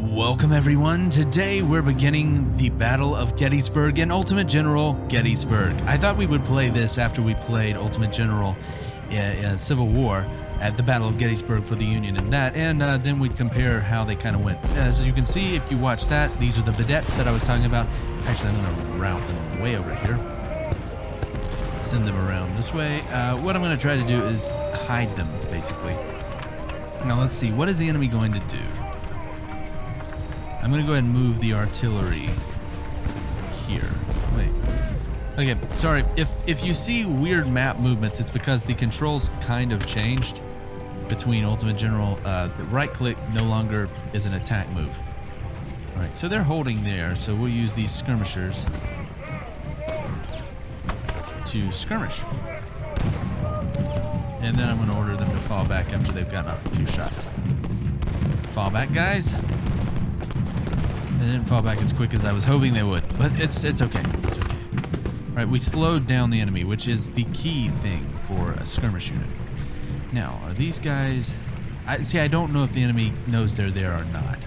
Welcome everyone. Today we're beginning the Battle of Gettysburg and Ultimate General Gettysburg. I thought we would play this after we played Ultimate General Civil War at the Battle of Gettysburg for the Union and that, and then we'd compare how they kind of went. As you can see, if you watch that, these are the vedettes that I was talking about. Actually, I'm going to route them way over here. Send them around this way. What I'm going to try to do is hide them, basically. Now let's see, what is the enemy going to do? I'm going to go ahead and move the artillery here. Wait. Okay, sorry. If you see weird map movements, it's because the controls kind of changed between Ultimate General. The right click no longer is an attack move. All right, so they're holding there, so we'll use these skirmishers to skirmish. And then I'm going to order them to fall back after they've gotten off a few shots. Fall back, guys. They didn't fall back as quick as I was hoping they would, but it's okay. It's okay. All right, we slowed down the enemy, which is the key thing for a skirmish unit. Now, are these guys... I don't know if the enemy knows they're there or not.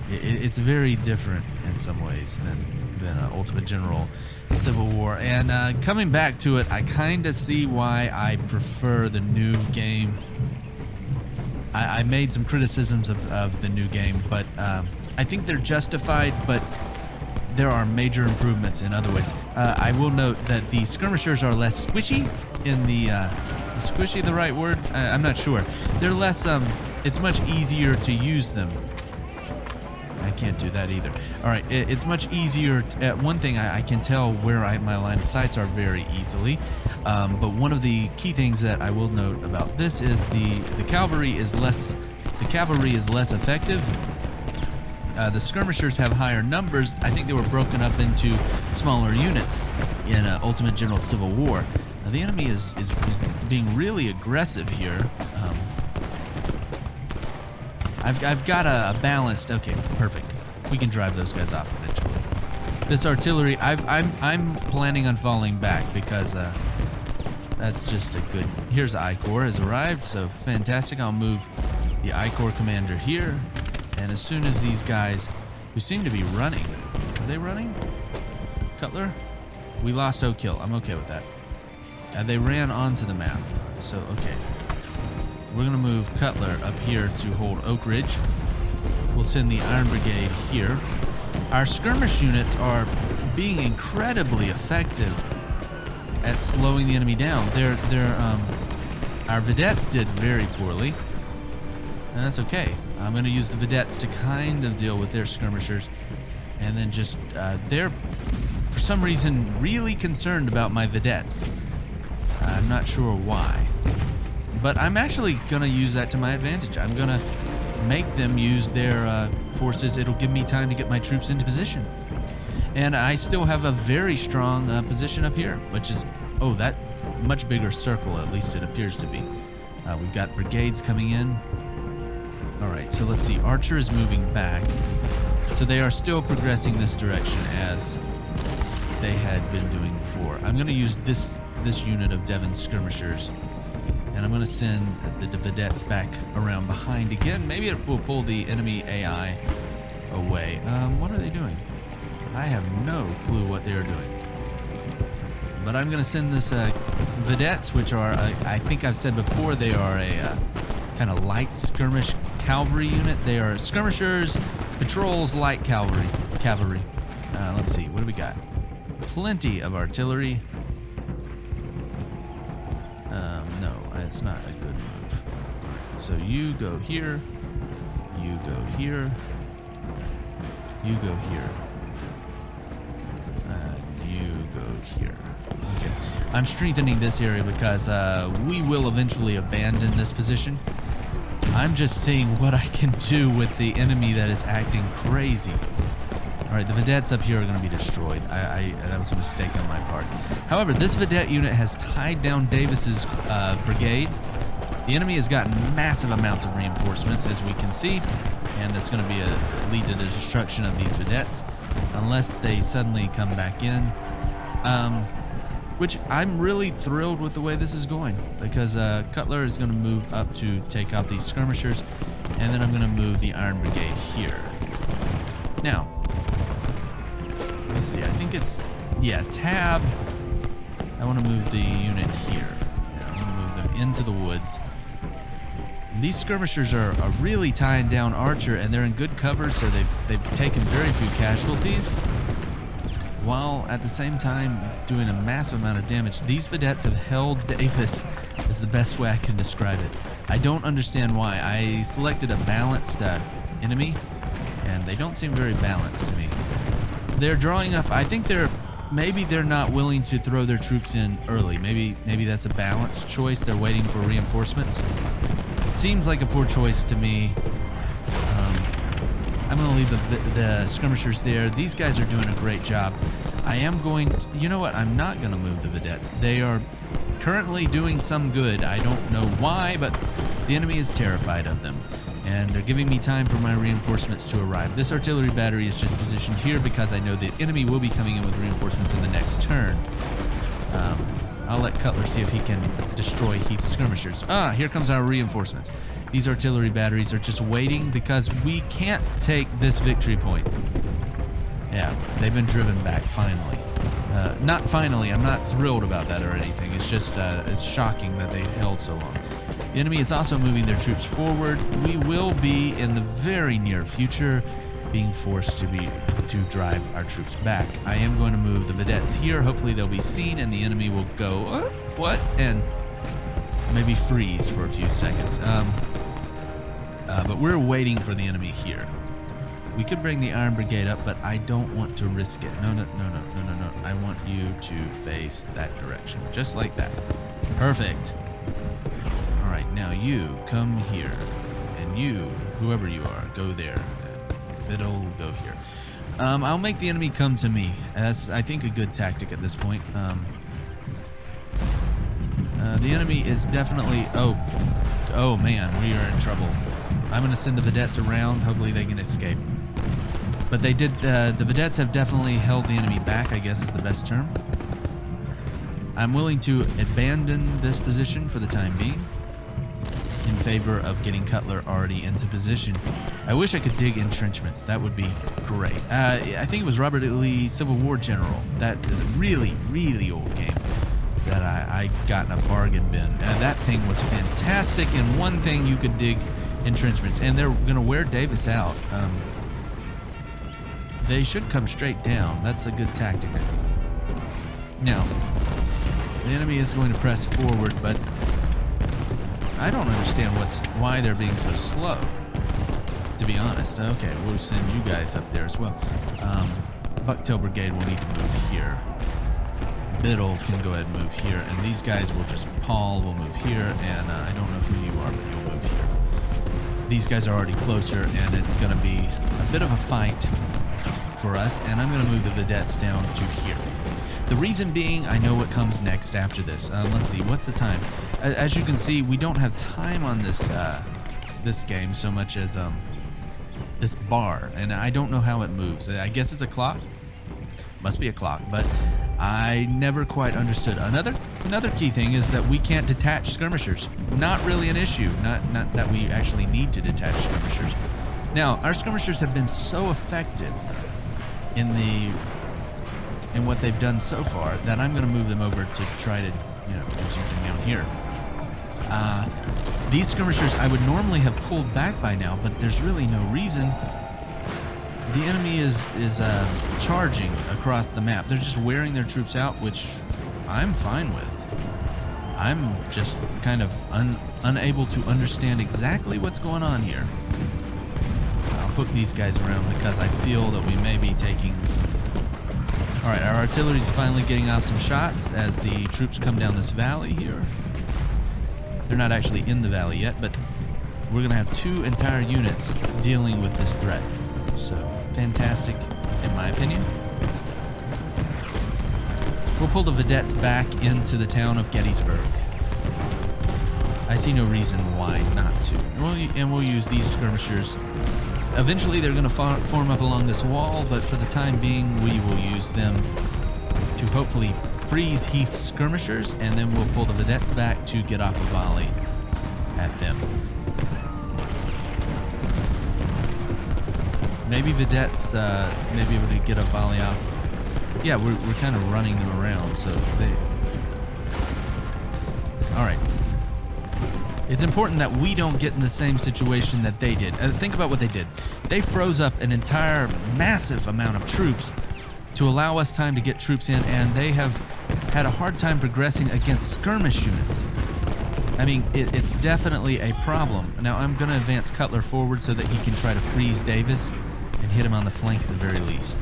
It's very different in some ways than Ultimate General Civil War. And coming back to it, I kind of see why I prefer the new game. I made some criticisms of the new game, but I think they're justified, but there are major improvements in other ways. I will note that the skirmishers are less squishy in the... is squishy the right word? I'm not sure. They're less... it's much easier to use them. I can't do that either. All right, it's much easier. One thing I can tell where my line of sights are very easily, but one of the key things that I will note about this is the cavalry is less effective. The skirmishers have higher numbers. I think they were broken up into smaller units in Ultimate General Civil War. Now, the enemy is being really aggressive here. I've got a balanced... Okay, perfect. We can drive those guys off eventually. This artillery, I'm planning on falling back because that's just a good... Here's I-Corps has arrived, so fantastic. I'll move the I-Corps commander here. And as soon as these guys, who seem to be running... Are they running? Cutler? We lost Oak Hill. I'm okay with that. They ran onto the map, so okay. We're going to move Cutler up here to hold Oak Ridge. We'll send the Iron Brigade here. Our skirmish units are being incredibly effective at slowing the enemy down. Our vedettes did very poorly, and that's okay. I'm going to use the vedettes to kind of deal with their skirmishers, and then just they're for some reason really concerned about my vedettes. I'm not sure why. But I'm actually going to use that to my advantage. I'm going to make them use their forces. It'll give me time to get my troops into position. And I still have a very strong position up here, which is, oh, that much bigger circle, at least it appears to be. We've got brigades coming in. All right, so let's see. Archer is moving back. So they are still progressing this direction as they had been doing before. I'm going to use this unit of Devon skirmishers. And I'm going to send the vedettes back around behind again. Maybe it will pull the enemy AI away. What are they doing? I have no clue what they're doing. But I'm going to send this vedettes, which are, I think I've said before, they are a kind of light skirmish cavalry unit. They are skirmishers, patrols, light cavalry. Let's see, what do we got? Plenty of artillery. No, it's not a good move. So you go here, you go here, you go here, you go here. Okay, I'm strengthening this area because we will eventually abandon this position. I'm just seeing what I can do with the enemy that is acting crazy. All right, the vedettes up here are going to be destroyed. That was a mistake on my part. However, this vedette unit has tied down Davis's brigade. The enemy has gotten massive amounts of reinforcements, as we can see, and that's going to lead to the destruction of these vedettes, unless they suddenly come back in. Which I'm really thrilled with the way this is going, because Cutler is going to move up to take out these skirmishers, And then I'm going to move the Iron Brigade here. Now, let's see. I think it's, yeah, tab. I want to move the unit here. Yeah, I want to move them into the woods. These skirmishers are really tying down Archer, and they're in good cover, so they've taken very few casualties, while at the same time doing a massive amount of damage. These vedettes have held Davis, is the best way I can describe it. I don't understand why. I selected a balanced enemy, and they don't seem very balanced to me. They're drawing up. I think maybe they're not willing to throw their troops in early. Maybe that's a balanced choice. They're waiting for reinforcements. Seems like a poor choice to me. I'm going to leave the skirmishers there. These guys are doing a great job. I am going to, you know what? I'm not going to move the vedettes. They are currently doing some good. I don't know why, but the enemy is terrified of them. And they're giving me time for my reinforcements to arrive. This artillery battery is just positioned here because I know the enemy will be coming in with reinforcements in the next turn. I'll let Cutler see if he can destroy Heath's skirmishers. Ah, here comes our reinforcements. These artillery batteries are just waiting because we can't take this victory point. Yeah, they've been driven back finally. Not finally, I'm not thrilled about that or anything. It's just, it's shocking that they held so long. The enemy is also moving their troops forward. We will be, in the very near future, being forced to drive our troops back. I am going to move the vedettes here. Hopefully they'll be seen and the enemy will go, what? And maybe freeze for a few seconds. But we're waiting for the enemy here. We could bring the Iron Brigade up, but I don't want to risk it. No. I want you to face that direction, just like that. Perfect. All right, now you come here, and you, whoever you are, go there. It'll go here. I'll make the enemy come to me. That's, I think, a good tactic at this point. The enemy is definitely... Oh man, we are in trouble. I'm going to send the vedettes around. Hopefully they can escape. But they did... the vedettes have definitely held the enemy back, I guess is the best term. I'm willing to abandon this position for the time being in favor of getting Cutler already into position. I wish I could dig entrenchments. That would be great. I think it was Robert E. Lee, Civil War General. That really, really old game that I got in a bargain bin. That thing was fantastic, and one thing you could dig entrenchments, and they're going to wear Davis out. They should come straight down. That's a good tactic. Now, the enemy is going to press forward, but I don't understand why they're being so slow, to be honest. Okay, we'll send you guys up there as well. Bucktail Brigade will need to move here. Biddle can go ahead and move here, and these guys will just... Paul will move here, and I don't know who you are, but you'll move here. These guys are already closer, and it's going to be a bit of a fight for us, and I'm going to move the vedettes down to here. The reason being, I know what comes next after this. Let's see, what's the time? As you can see, we don't have time on this this game so much as this bar, and I don't know how it moves. I guess it's a clock. Must be a clock, but I never quite understood. Another key thing is that we can't detach skirmishers. Not really an issue. Not that we actually need to detach skirmishers. Now, our skirmishers have been so effective in what they've done so far that I'm going to move them over to try to, do something down here. These skirmishers I would normally have pulled back by now, but there's really no reason. The enemy is charging across the map. They're just wearing their troops out, which I'm fine with. I'm just kind of unable to understand exactly what's going on here. I'll hook these guys around because I feel that we may be taking some... Alright, our artillery's finally getting off some shots as the troops come down this valley here. They're not actually in the valley yet, but we're going to have two entire units dealing with this threat. So, fantastic, in my opinion. We'll pull the vedettes back into the town of Gettysburg. I see no reason why not to. And we'll use these skirmishers. Eventually, they're going to form up along this wall, but for the time being, we will use them to hopefully freeze Heath's skirmishers, and then we'll pull the vedettes back to get off a volley at them. Maybe vedettes may be able to get a volley off. Yeah, we're kind of running them around, so they... Alright. It's important that we don't get in the same situation that they did. Think about what they did. They froze up an entire massive amount of troops to allow us time to get troops in, and they have had a hard time progressing against skirmish units. I mean, it's definitely a problem. Now, I'm going to advance Cutler forward so that he can try to freeze Davis and hit him on the flank at the very least.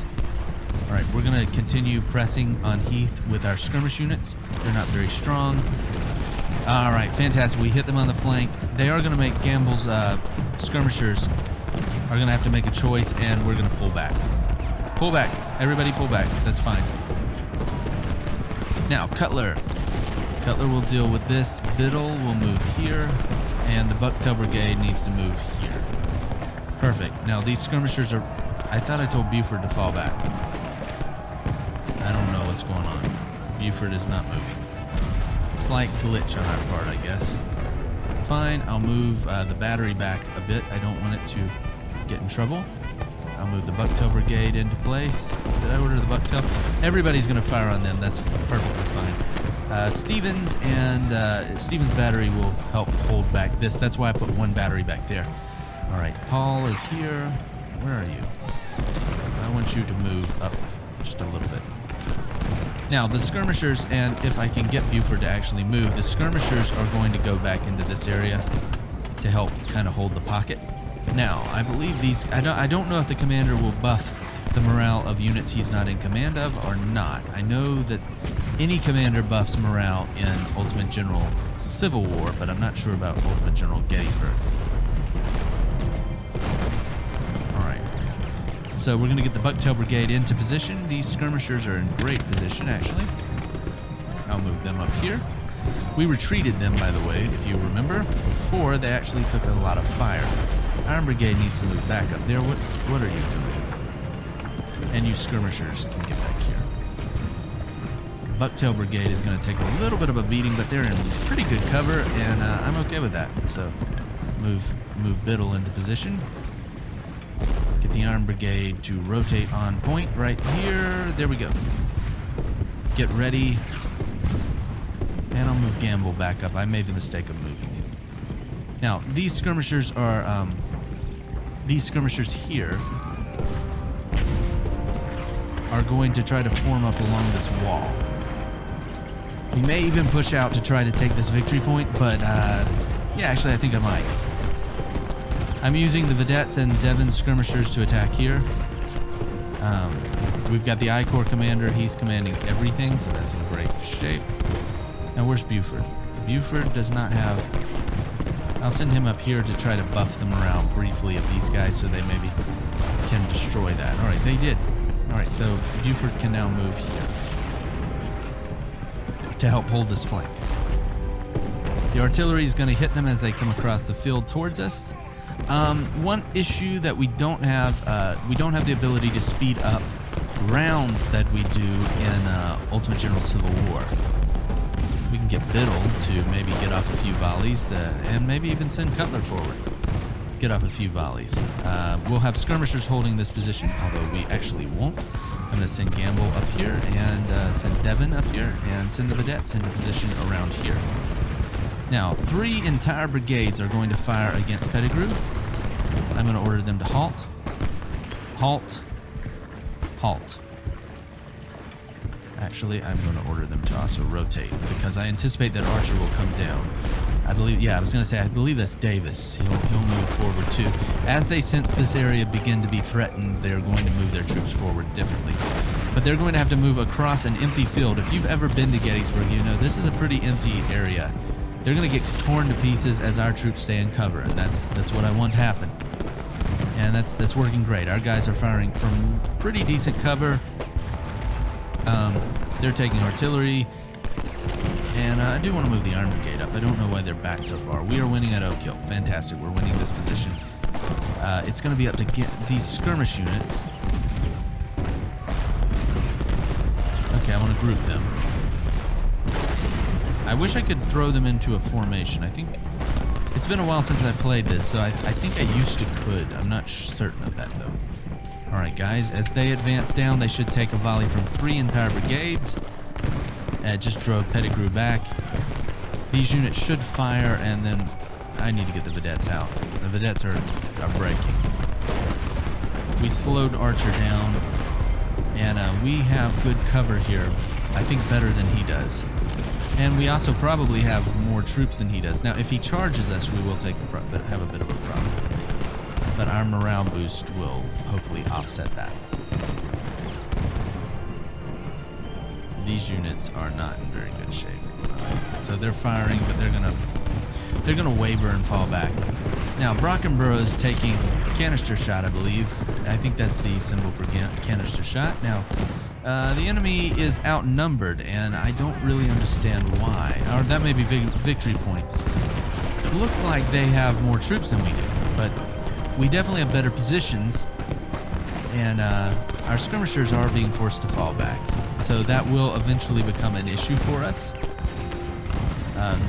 All right, we're going to continue pressing on Heath with our skirmish units. They're not very strong. All right, fantastic. We hit them on the flank. They are going to make Gamble's skirmishers are going to have to make a choice, and we're going to pull back. Pull back. Everybody pull back. That's fine. Now, Cutler. Cutler will deal with this. Biddle will move here, and the Bucktail Brigade needs to move here. Perfect. Now, these skirmishers are... I thought I told Buford to fall back. I don't know what's going on. Buford is not moving. Slight glitch on our part, I guess. Fine, I'll move the battery back a bit. I don't want it to get in trouble. I'll move the Bucktail Brigade into place. Did I order the Bucktail? Everybody's going to fire on them. That's perfectly fine. Stevens and Stevens' battery will help hold back this. That's why I put one battery back there. All right, Paul is here. Where are you? I want you to move up just a little bit. Now, the skirmishers, and if I can get Buford to actually move, the skirmishers are going to go back into this area to help kind of hold the pocket. Now, I believe these... I don't know if the commander will buff the morale of units he's not in command of or not. I know that any commander buffs morale in Ultimate General Civil War, but I'm not sure about Ultimate General Gettysburg. So we're going to get the Bucktail Brigade into position. These skirmishers are in great position, actually. I'll move them up here. We retreated them, by the way, if you remember. Before, they actually took a lot of fire. Iron Brigade needs to move back up there. What are you doing? And you skirmishers can get back here. Bucktail Brigade is going to take a little bit of a beating, but they're in pretty good cover, and I'm okay with that. So move Biddle into position. Get the Iron Brigade to rotate on point right here. There we go. Get ready. And I'll move Gamble back up. I made the mistake of moving him. Now, these skirmishers are, these skirmishers here are going to try to form up along this wall. We may even push out to try to take this victory point, but, yeah, actually, I think I might. I'm using the vedettes and Devon skirmishers to attack here. We've got the I-Corps commander. He's commanding everything, so that's in great shape. Now, where's Buford? Buford does not have... I'll send him up here to try to buff the morale briefly of these guys so they maybe can destroy that. All right, they did. All right, so Buford can now move here to help hold this flank. The artillery is going to hit them as they come across the field towards us. One issue that we don't have the ability to speed up rounds that we do in Ultimate General Civil War. We can get Biddle to maybe get off a few volleys and maybe even send Cutler forward. Get off a few volleys. We'll have skirmishers holding this position, although we actually won't. I'm going to send Gamble up here and send Devon up here and send the vedettes into position around here. Now, 3 entire brigades are going to fire against Pettigrew. I'm going to order them to halt. Halt. Halt. Actually, I'm going to order them to also rotate because I anticipate that Archer will come down. I believe, yeah, I was going to say, I believe that's Davis. He'll move forward too. As they sense this area begin to be threatened, they're going to move their troops forward differently. But they're going to have to move across an empty field. If you've ever been to Gettysburg, you know this is a pretty empty area. They're going to get torn to pieces as our troops stay in cover, and that's what I want to happen. And that's working great. Our guys are firing from pretty decent cover. They're taking artillery, and I do want to move the Iron Brigade up. I don't know why they're back so far. We are winning at Oak Hill. Fantastic. We're winning this position. It's going to be up to get these skirmish units. Okay, I want to group them. I wish I could throw them into a formation. I think it's been a while since I played this, so I think I used to could. I'm not certain of that, though. Alright guys, as they advance down, they should take a volley from 3 entire brigades. Just drove Pettigrew back. These units should fire, and then I need to get the vedettes out. The vedettes are breaking. We slowed Archer down, and we have good cover here. I think better than he does. And we also probably have more troops than he does. Now, if he charges us, we will have a bit of a problem. But our morale boost will hopefully offset that. These units are not in very good shape. So they're firing, but they're gonna waver and fall back. Now, Brockenborough is taking canister shot, I believe. I think that's the symbol for canister shot. Now, the enemy is outnumbered, and I don't really understand why. Or that may be victory points. It looks like they have more troops than we do, but we definitely have better positions, and our skirmishers are being forced to fall back. So that will eventually become an issue for us.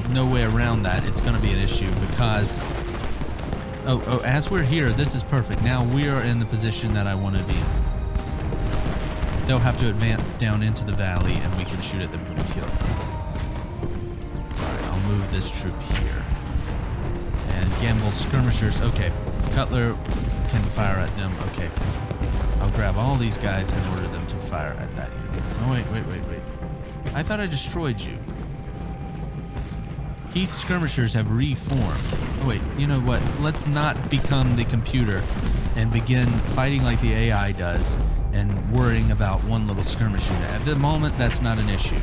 No way around that. It's going to be an issue because... Oh, as we're here, this is perfect. Now we are in the position that I want to be in. They'll have to advance down into the valley, and we can shoot at them from the hill. Alright, I'll move this troop here. And Gamble's skirmishers. Okay, Cutler can fire at them. Okay. I'll grab all these guys and order them to fire at that unit. Oh, wait. I thought I destroyed you. Heath's skirmishers have reformed. Oh, wait, you know what? Let's not become the computer and begin fighting like the AI does and worrying about one little skirmish unit. At the moment, that's not an issue.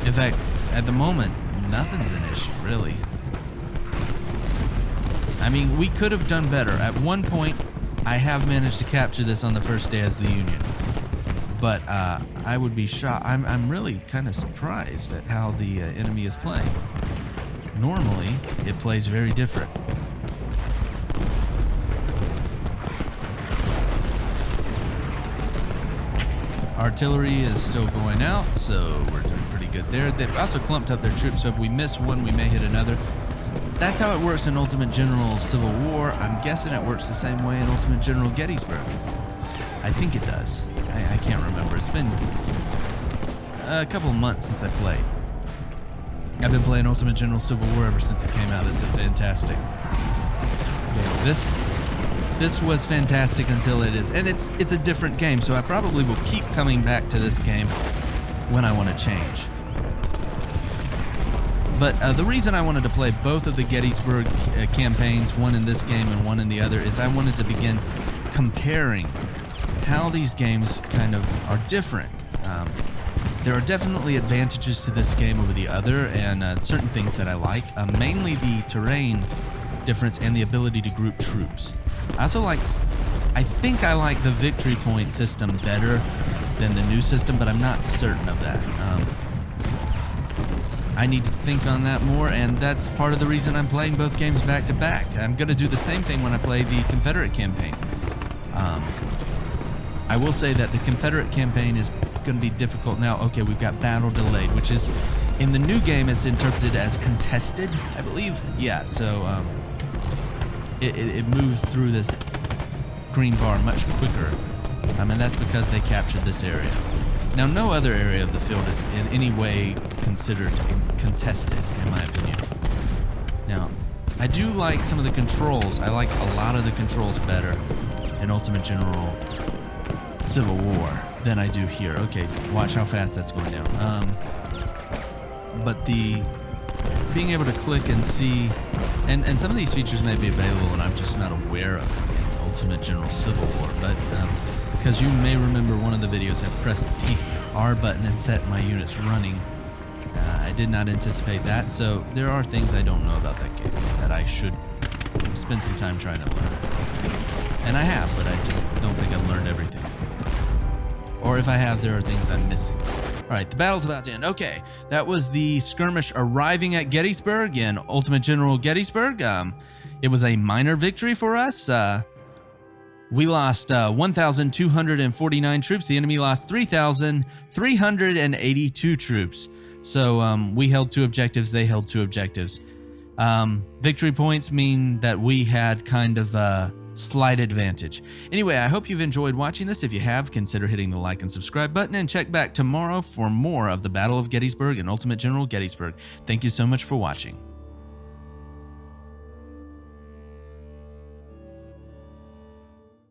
In fact, at the moment, nothing's an issue, really. I mean, we could have done better. At one point, I have managed to capture this on the first day as the Union. But I would be shocked. I'm really kind of surprised at how the enemy is playing. Normally, it plays very different. Artillery is still going out, so we're doing pretty good there. They've also clumped up their troops, so if we miss one, we may hit another. That's how it works in Ultimate General Civil War. I'm guessing it works the same way in Ultimate General Gettysburg. I think it does. I can't remember. It's been a couple of months since I played. I've been playing Ultimate General Civil War ever since it came out. It's fantastic. Okay, this was fantastic until it is, and it's a different game, so I probably will keep coming back to this game when I want to change. But the reason I wanted to play both of the Gettysburg campaigns, one in this game and one in the other, is I wanted to begin comparing how these games kind of are different. There are definitely advantages to this game over the other, and certain things that I like, mainly the terrain difference and the ability to group troops. I think I like the victory point system better than the new system, but I'm not certain of that. I need to think on that more, and that's part of the reason I'm playing both games back to back. I'm going to do the same thing when I play the Confederate campaign. I will say that the Confederate campaign is going to be difficult now. Okay, we've got battle delayed, which is in the new game it's interpreted as contested, I believe. Yeah, so it moves through this green bar much quicker. And that's because they captured this area. Now, no other area of the field is in any way considered contested, in my opinion. Now, I do like some of the controls. I like a lot of the controls better in Ultimate General Civil War than I do here. Okay, watch how fast that's going down. But the being able to click and see, and some of these features may be available and I'm just not aware of it in Ultimate General Civil War, but because you may remember one of the videos I pressed the R button and set my units running. I did not anticipate that, so there are things I don't know about that game that I should spend some time trying to learn. And I have, but I just don't think I've learned everything. Or if I have, there are things I'm missing. All right, the battle's about to end. Okay, that was the skirmish arriving at Gettysburg in Ultimate General Gettysburg. It was a minor victory for us. We lost 1,249 troops. The enemy lost 3,382 troops. So we held 2 objectives. They held 2 objectives. Victory points mean that we had kind of slight advantage. Anyway, I hope you've enjoyed watching this. If you have, consider hitting the like and subscribe button, and check back tomorrow for more of the Battle of Gettysburg and Ultimate General Gettysburg. Thank you so much for watching.